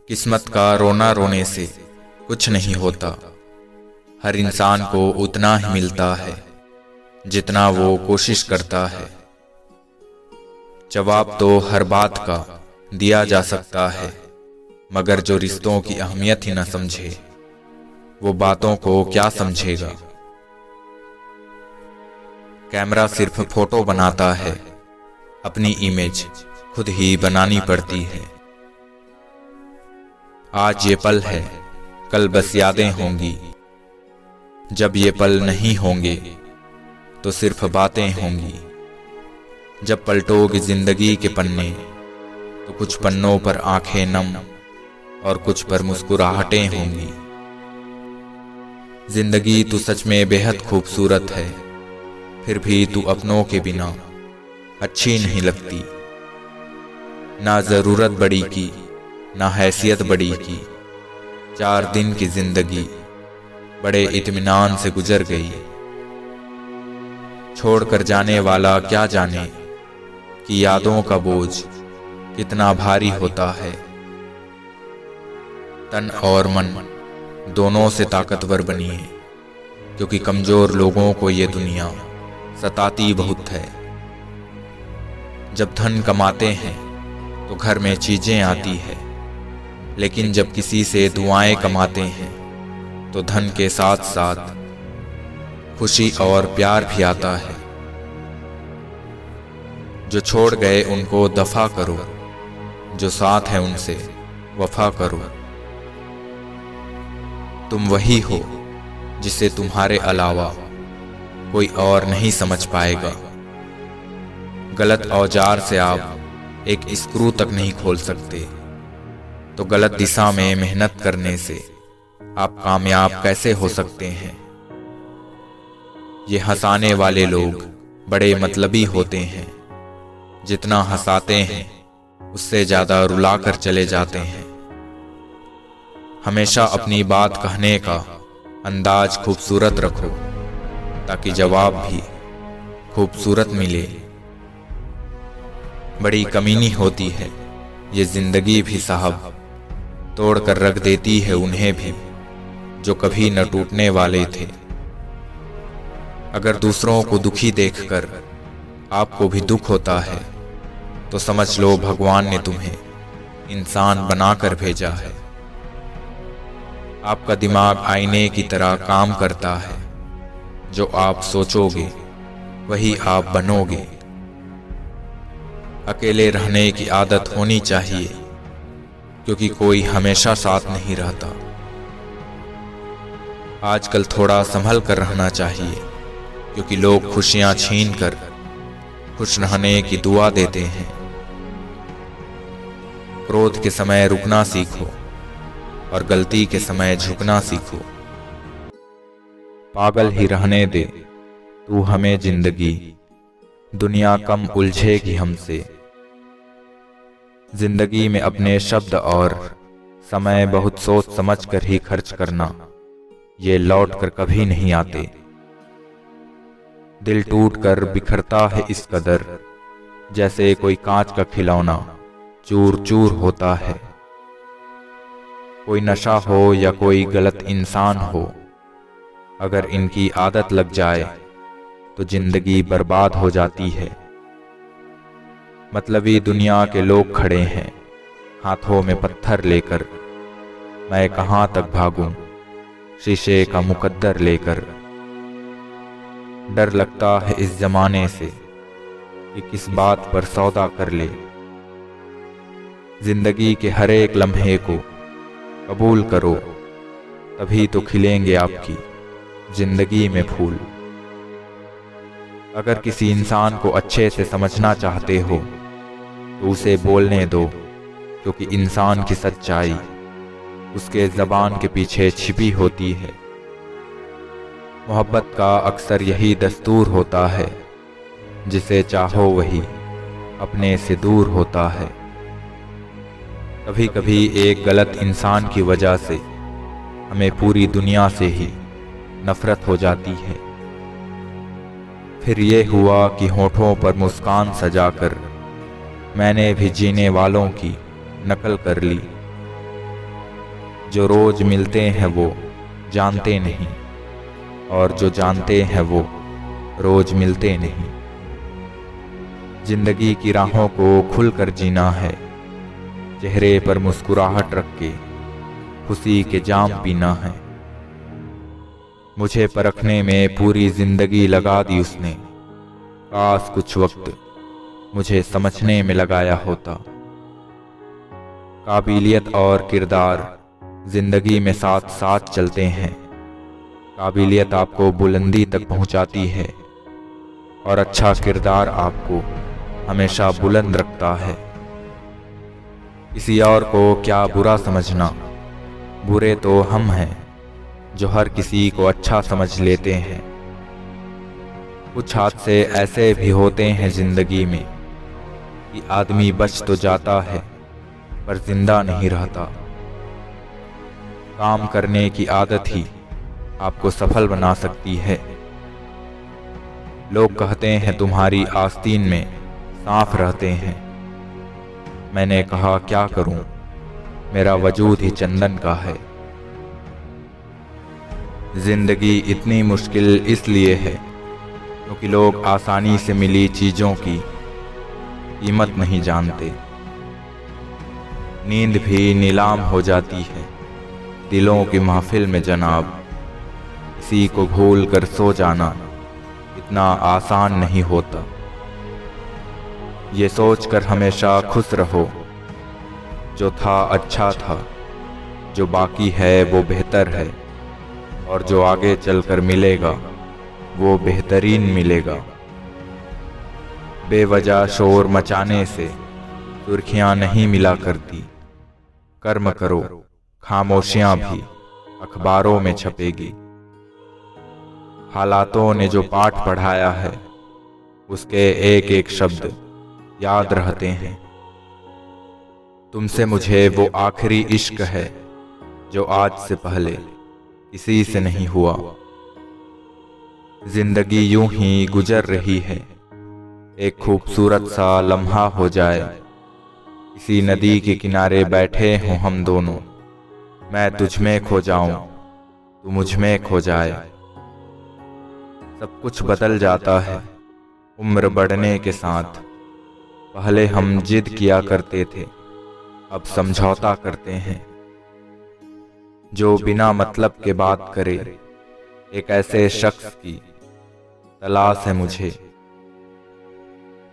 किस्मत का रोना रोने से कुछ नहीं होता। हर इंसान को उतना ही मिलता है जितना वो कोशिश करता है। जवाब तो हर बात का दिया जा सकता है, मगर जो रिश्तों की अहमियत ही न समझे वो बातों को क्या समझेगा। कैमरा सिर्फ फोटो बनाता है, अपनी इमेज खुद ही बनानी पड़ती है। आज ये पल है, कल बस यादें होंगी। जब ये पल नहीं होंगे तो सिर्फ बातें होंगी। जब पलटोगे जिंदगी के पन्ने तो कुछ पन्नों पर आंखें नम और कुछ पर मुस्कुराहटें होंगी। जिंदगी तू सच में बेहद खूबसूरत है, फिर भी तू अपनों के बिना अच्छी नहीं लगती। ना जरूरत बड़ी की, ना हैसियत बड़ी की। 4 दिन की जिंदगी बड़े इत्मीनान से गुजर गई। छोड़कर जाने वाला क्या जाने कि यादों का बोझ कितना भारी होता है। तन और मन दोनों से ताकतवर बनिए, क्योंकि कमजोर लोगों को ये दुनिया सताती बहुत है। जब धन कमाते हैं तो घर में चीजें आती है, लेकिन जब किसी से दुआएं कमाते हैं तो धन के साथ साथ खुशी और प्यार भी आता है। जो छोड़ गए उनको दफा करो, जो साथ है उनसे वफा करो। तुम वही हो जिसे तुम्हारे अलावा कोई और नहीं समझ पाएगा। गलत औजार से आप एक स्क्रू तक नहीं खोल सकते, तो गलत दिशा में मेहनत करने से आप कामयाब कैसे हो सकते हैं। ये हंसाने वाले लोग बड़े मतलबी होते हैं, जितना हंसाते हैं उससे ज्यादा रुला कर चले जाते हैं। हमेशा अपनी बात कहने का अंदाज खूबसूरत रखो, ताकि जवाब भी खूबसूरत मिले। बड़ी कमीनी होती है ये जिंदगी भी साहब, तोड़ कर रख देती है उन्हें भी जो कभी न टूटने वाले थे। अगर दूसरों को दुखी देखकर आपको भी दुख होता है तो समझ लो भगवान ने तुम्हें इंसान बनाकर भेजा है। आपका दिमाग आईने की तरह काम करता है, जो आप सोचोगे वही आप बनोगे। अकेले रहने की आदत होनी चाहिए, क्योंकि कोई हमेशा साथ नहीं रहता। आजकल थोड़ा संभल कर रहना चाहिए, क्योंकि लोग खुशियां छीन कर खुश रहने की दुआ देते हैं। क्रोध के समय रुकना सीखो और गलती के समय झुकना सीखो। पागल ही रहने दे तू हमें जिंदगी, दुनिया कम उलझेगी हमसे। जिंदगी में अपने शब्द और समय बहुत सोच समझ कर ही खर्च करना, ये लौट कर कभी नहीं आते। दिल टूट कर बिखरता है इस कदर, जैसे कोई कांच का खिलौना चूर चूर होता है। कोई नशा हो या कोई गलत इंसान हो, अगर इनकी आदत लग जाए तो जिंदगी बर्बाद हो जाती है। मतलबी दुनिया के लोग खड़े हैं हाथों में पत्थर लेकर, मैं कहां तक भागूं शीशे का मुकद्दर लेकर। डर लगता है इस जमाने से कि किस बात पर सौदा कर ले। जिंदगी के हर एक लम्हे को कबूल करो, तभी तो खिलेंगे आपकी जिंदगी में फूल। अगर किसी इंसान को अच्छे से समझना चाहते हो तो उसे बोलने दो, क्योंकि इंसान की सच्चाई उसके ज़बान के पीछे छिपी होती है। मोहब्बत का अक्सर यही दस्तूर होता है, जिसे चाहो वही अपने से दूर होता है। कभी कभी एक गलत इंसान की वजह से हमें पूरी दुनिया से ही नफरत हो जाती है। फिर ये हुआ कि होठों पर मुस्कान सजाकर मैंने भी जीने वालों की नकल कर ली। जो रोज मिलते हैं वो जानते नहीं, और जो जानते हैं वो रोज मिलते नहीं। जिंदगी की राहों को खुलकर जीना है, चेहरे पर मुस्कुराहट रख के खुशी के जाम पीना है। मुझे परखने में पूरी जिंदगी लगा दी उसने, काश कुछ वक्त मुझे समझने में लगाया होता। काबिलियत और किरदार जिंदगी में साथ साथ चलते हैं। काबिलियत आपको बुलंदी तक पहुंचाती है और अच्छा किरदार आपको हमेशा बुलंद रखता है। किसी और को क्या बुरा समझना, बुरे तो हम हैं जो हर किसी को अच्छा समझ लेते हैं। कुछ हादसे ऐसे भी होते हैं जिंदगी में कि आदमी बच तो जाता है पर जिंदा नहीं रहता। काम करने की आदत ही आपको सफल बना सकती है। लोग कहते हैं तुम्हारी आस्तीन में सांप रहते हैं। मैंने कहा क्या करूं, मेरा वजूद ही चंदन का है। जिंदगी इतनी मुश्किल इसलिए है क्योंकि लोग आसानी से मिली चीजों की कीमत नहीं जानते। नींद भी नीलाम हो जाती है दिलों की महफिल में जनाब। किसी को भूल कर सो जाना इतना आसान नहीं होता। ये सोचकर हमेशा खुश रहो, जो था अच्छा था, जो बाकी है वो बेहतर है, और जो आगे चलकर मिलेगा वो बेहतरीन मिलेगा। बेवजह शोर मचाने से सुर्खियां नहीं मिला करती। कर्म करो, खामोशियां भी अखबारों में छपेगी। हालातों ने जो पाठ पढ़ाया है उसके एक एक शब्द याद रहते हैं। तुमसे मुझे वो आखिरी इश्क है जो आज से पहले किसी से नहीं हुआ। जिंदगी यूं ही गुजर रही है, एक खूबसूरत सा लम्हा हो जाए। किसी नदी के किनारे बैठे हों हम दोनों, मैं तुझ में खो जाऊं, तू मुझ में खो जाए। सब कुछ बदल जाता है उम्र बढ़ने के साथ। पहले हम जिद किया करते थे, अब समझौता करते हैं। जो बिना मतलब के बात करे, एक ऐसे शख्स की तलाश है मुझे।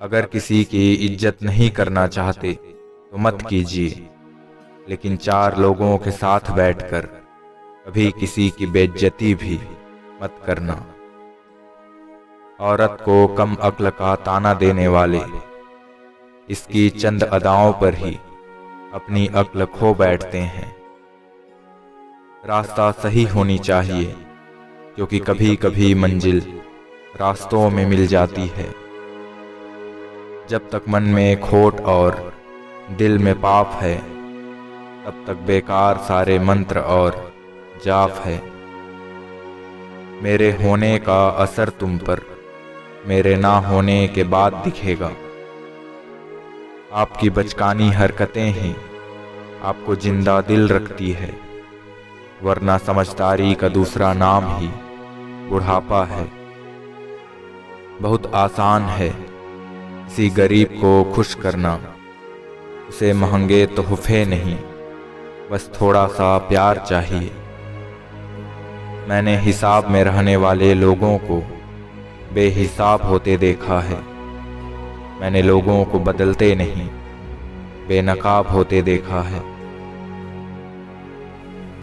अगर किसी की इज्जत नहीं करना चाहते तो मत कीजिए, लेकिन चार लोगों के साथ बैठकर कभी किसी की बेइज्जती भी मत करना। औरत को कम अक्ल का ताना देने वाले इसकी चंद अदाओं पर ही अपनी अक्ल खो बैठते हैं। रास्ता सही होनी चाहिए, क्योंकि कभी कभी मंजिल रास्तों में मिल जाती है। जब तक मन में खोट और दिल में पाप है, तब तक बेकार सारे मंत्र और जाप है। मेरे होने का असर तुम पर मेरे ना होने के बाद दिखेगा। आपकी बचकानी हरकतें ही आपको जिंदा दिल रखती है, वरना समझदारी का दूसरा नाम ही बुढ़ापा है। बहुत आसान है किसी गरीब को खुश करना, उसे महंगे तोहफे नहीं, बस थोड़ा सा प्यार चाहिए। मैंने हिसाब में रहने वाले लोगों को बेहिसाब होते देखा है। मैंने लोगों को बदलते नहीं, बेनकाब होते देखा है।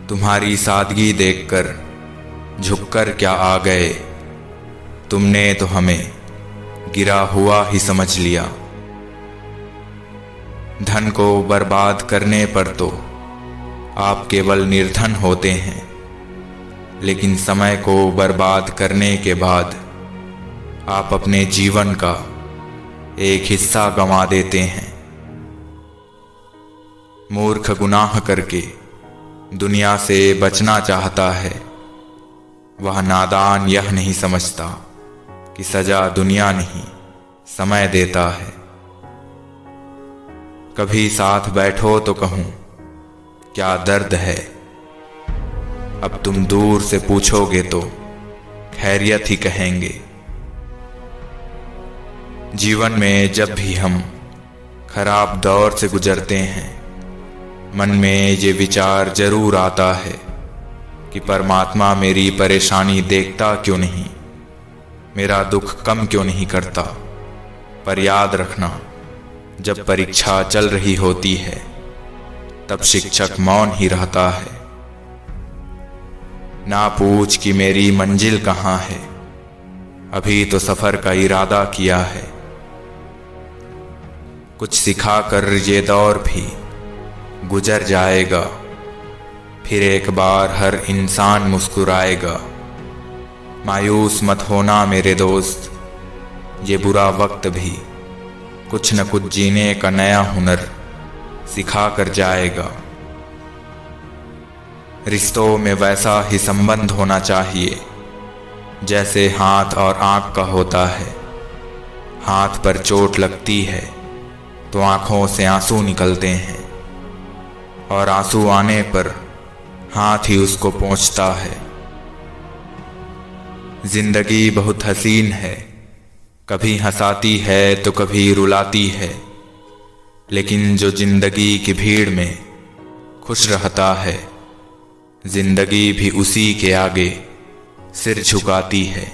तुम्हारी सादगी देखकर झुककर क्या आ गए, तुमने तो हमें गिरा हुआ ही समझ लिया। धन को बर्बाद करने पर तो आप केवल निर्धन होते हैं, लेकिन समय को बर्बाद करने के बाद आप अपने जीवन का एक हिस्सा गंवा देते हैं। मूर्ख गुनाह करके दुनिया से बचना चाहता है, वह नादान यह नहीं समझता कि सजा दुनिया नहीं समय देता है। कभी साथ बैठो तो कहूं क्या दर्द है, अब तुम दूर से पूछोगे तो खैरियत ही कहेंगे। जीवन में जब भी हम खराब दौर से गुजरते हैं, मन में ये विचार जरूर आता है कि परमात्मा मेरी परेशानी देखता क्यों नहीं, मेरा दुख कम क्यों नहीं करता। पर याद रखना, जब परीक्षा चल रही होती है तब शिक्षक मौन ही रहता है। ना पूछ कि मेरी मंजिल कहाँ है, अभी तो सफर का इरादा किया है। कुछ सिखा कर ये दौर भी गुजर जाएगा, फिर एक बार हर इंसान मुस्कुराएगा। मायूस मत होना मेरे दोस्त, ये बुरा वक्त भी कुछ न कुछ जीने का नया हुनर सिखा कर जाएगा। रिश्तों में वैसा ही संबंध होना चाहिए जैसे हाथ और आंख का होता है। हाथ पर चोट लगती है तो आंखों से आंसू निकलते हैं, और आंसू आने पर हाथ ही उसको पोंछता है। जिंदगी बहुत हसीन है, कभी हंसाती है तो कभी रुलाती है, लेकिन जो जिंदगी की भीड़ में खुश रहता है, जिंदगी भी उसी के आगे सिर झुकाती है।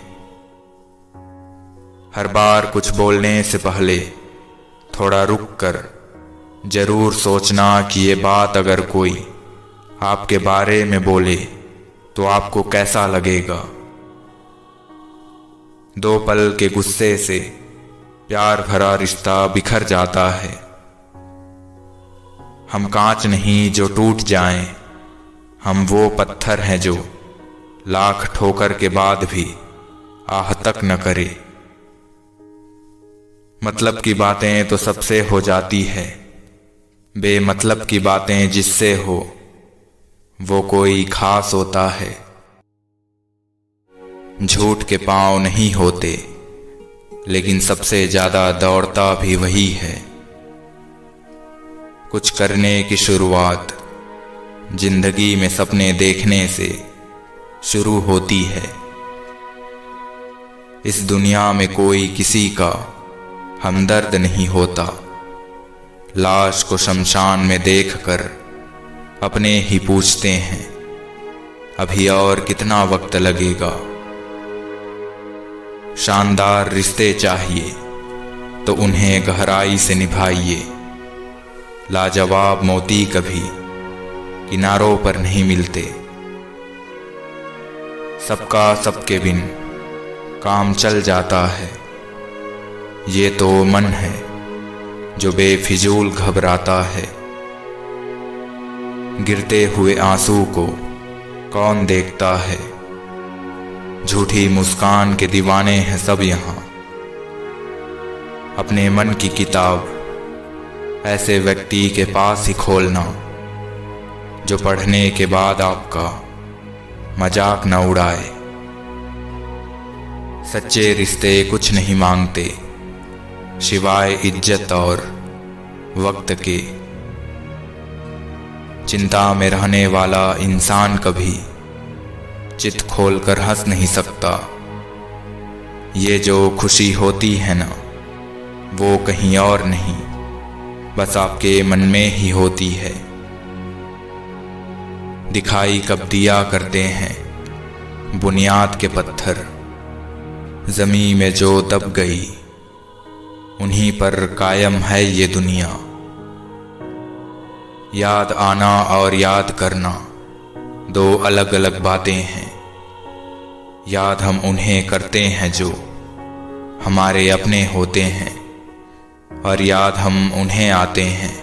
हर बार कुछ बोलने से पहले थोड़ा रुक कर जरूर सोचना कि ये बात अगर कोई आपके बारे में बोले तो आपको कैसा लगेगा। दो पल के गुस्से से प्यार भरा रिश्ता बिखर जाता है। हम कांच नहीं जो टूट जाएं, हम वो पत्थर हैं जो लाख ठोकर के बाद भी आह तक न करे। मतलब की बातें तो सबसे हो जाती है, बेमतलब की बातें जिससे हो वो कोई खास होता है। झूठ के पांव नहीं होते, लेकिन सबसे ज्यादा दौड़ता भी वही है। कुछ करने की शुरुआत जिंदगी में सपने देखने से शुरू होती है। इस दुनिया में कोई किसी का हमदर्द नहीं होता। लाश को शमशान में देखकर अपने ही पूछते हैं, अभी और कितना वक्त लगेगा। शानदार रिश्ते चाहिए तो उन्हें गहराई से निभाइए। लाजवाब मोती कभी किनारों पर नहीं मिलते। सबका सबके बिन काम चल जाता है, ये तो मन है जो बेफिजूल घबराता है। गिरते हुए आंसू को कौन देखता है, झूठी मुस्कान के दीवाने हैं सब यहाँ। अपने मन की किताब ऐसे व्यक्ति के पास ही खोलना जो पढ़ने के बाद आपका मजाक न उड़ाए। सच्चे रिश्ते कुछ नहीं मांगते सिवाय इज्जत और वक्त के। चिंता में रहने वाला इंसान कभी चित खोलकर हंस नहीं सकता। ये जो खुशी होती है ना, वो कहीं और नहीं, बस आपके मन में ही होती है। दिखाई कब दिया करते हैं बुनियाद के पत्थर, जमीन में जो दब गई उन्हीं पर कायम है ये दुनिया। याद आना और याद करना दो अलग अलग बातें हैं। याद हम उन्हें करते हैं जो हमारे अपने होते हैं, और याद हम उन्हें आते हैं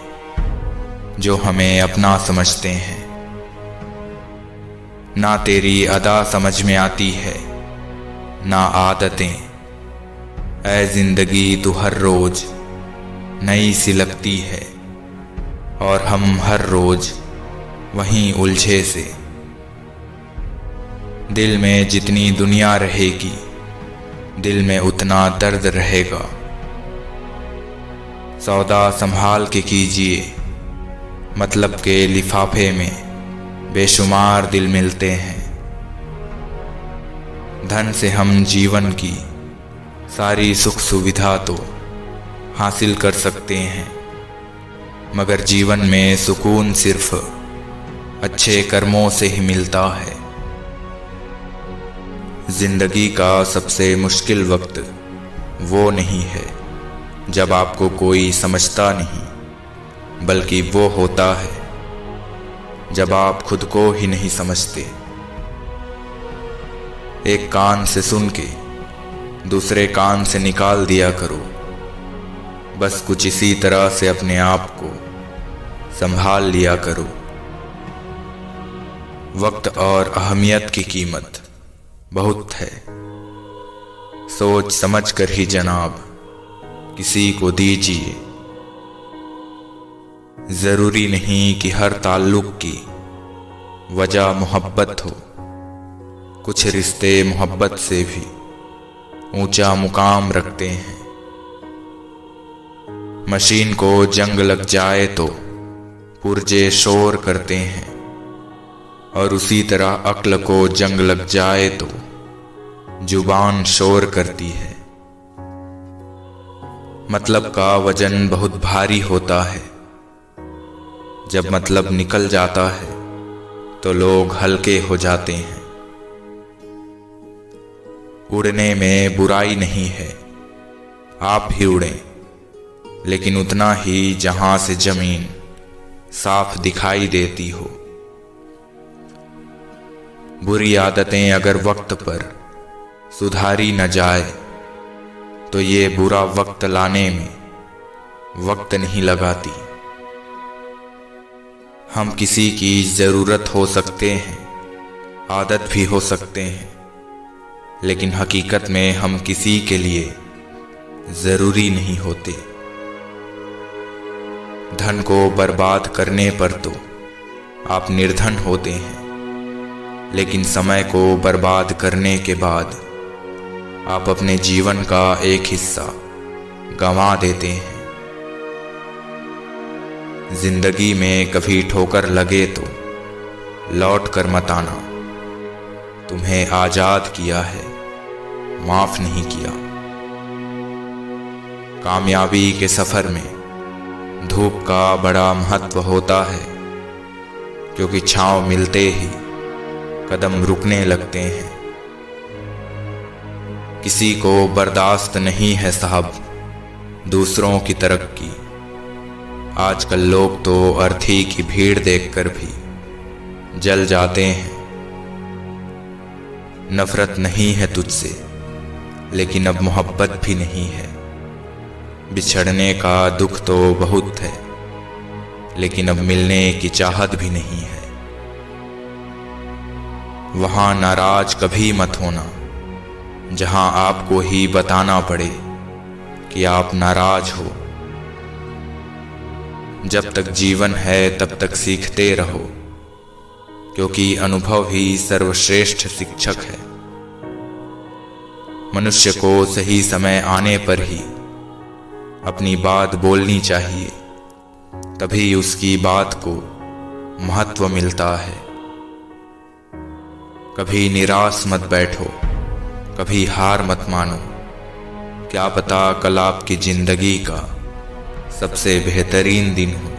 जो हमें अपना समझते हैं। ना तेरी अदा समझ में आती है ना आदतें, ऐ जिंदगी तू हर रोज नई सी लगती है, और हम हर रोज वहीं उलझे से। दिल में जितनी दुनिया रहेगी, दिल में उतना दर्द रहेगा। सौदा संभाल के कीजिए, मतलब के लिफाफे में बेशुमार दिल मिलते हैं। धन से हम जीवन की सारी सुख सुविधा तो हासिल कर सकते हैं, मगर जीवन में सुकून सिर्फ अच्छे कर्मों से ही मिलता है। जिंदगी का सबसे मुश्किल वक्त वो नहीं है जब आपको कोई समझता नहीं, बल्कि वो होता है जब आप खुद को ही नहीं समझते। एक कान से सुन के दूसरे कान से निकाल दिया करो। बस कुछ इसी तरह से अपने आप को संभाल लिया करो। वक्त और अहमियत की कीमत बहुत है, सोच समझ कर ही जनाब किसी को दीजिए। जरूरी नहीं कि हर ताल्लुक की वजह मोहब्बत हो, कुछ रिश्ते मोहब्बत से भी ऊंचा मुकाम रखते हैं। मशीन को जंग लग जाए तो पुर्जे शोर करते हैं, और उसी तरह अक्ल को जंग लग जाए तो जुबान शोर करती है। मतलब का वजन बहुत भारी होता है, जब मतलब निकल जाता है तो लोग हल्के हो जाते हैं। उड़ने में बुराई नहीं है, आप भी उड़ें, लेकिन उतना ही जहां से जमीन साफ दिखाई देती हो। बुरी आदतें अगर वक्त पर सुधारी न जाए तो ये बुरा वक्त लाने में वक्त नहीं लगाती। हम किसी की जरूरत हो सकते हैं, आदत भी हो सकते हैं, लेकिन हकीकत में हम किसी के लिए जरूरी नहीं होते। धन को बर्बाद करने पर तो आप निर्धन होते हैं, लेकिन समय को बर्बाद करने के बाद आप अपने जीवन का एक हिस्सा गंवा देते हैं। जिंदगी में कभी ठोकर लगे तो लौट कर मत आना। तुम्हें आजाद किया है, माफ नहीं किया। कामयाबी के सफर में धूप का बड़ा महत्व होता है, क्योंकि छांव मिलते ही कदम रुकने लगते हैं। किसी को बर्दाश्त नहीं है साहब दूसरों की तरक्की। आजकल लोग तो अर्थी की भीड़ देखकर भी जल जाते हैं। नफरत नहीं है तुझसे, लेकिन अब मोहब्बत भी नहीं है। बिछड़ने का दुख तो बहुत है, लेकिन अब मिलने की चाहत भी नहीं है। वहां नाराज कभी मत होना जहां आपको ही बताना पड़े कि आप नाराज हो। जब तक जीवन है तब तक सीखते रहो, क्योंकि अनुभव ही सर्वश्रेष्ठ शिक्षक है। मनुष्य को सही समय आने पर ही अपनी बात बोलनी चाहिए, तभी उसकी बात को महत्व मिलता है। कभी निराश मत बैठो, कभी हार मत मानो। क्या पता कल आपकी जिंदगी का सबसे बेहतरीन दिन हो।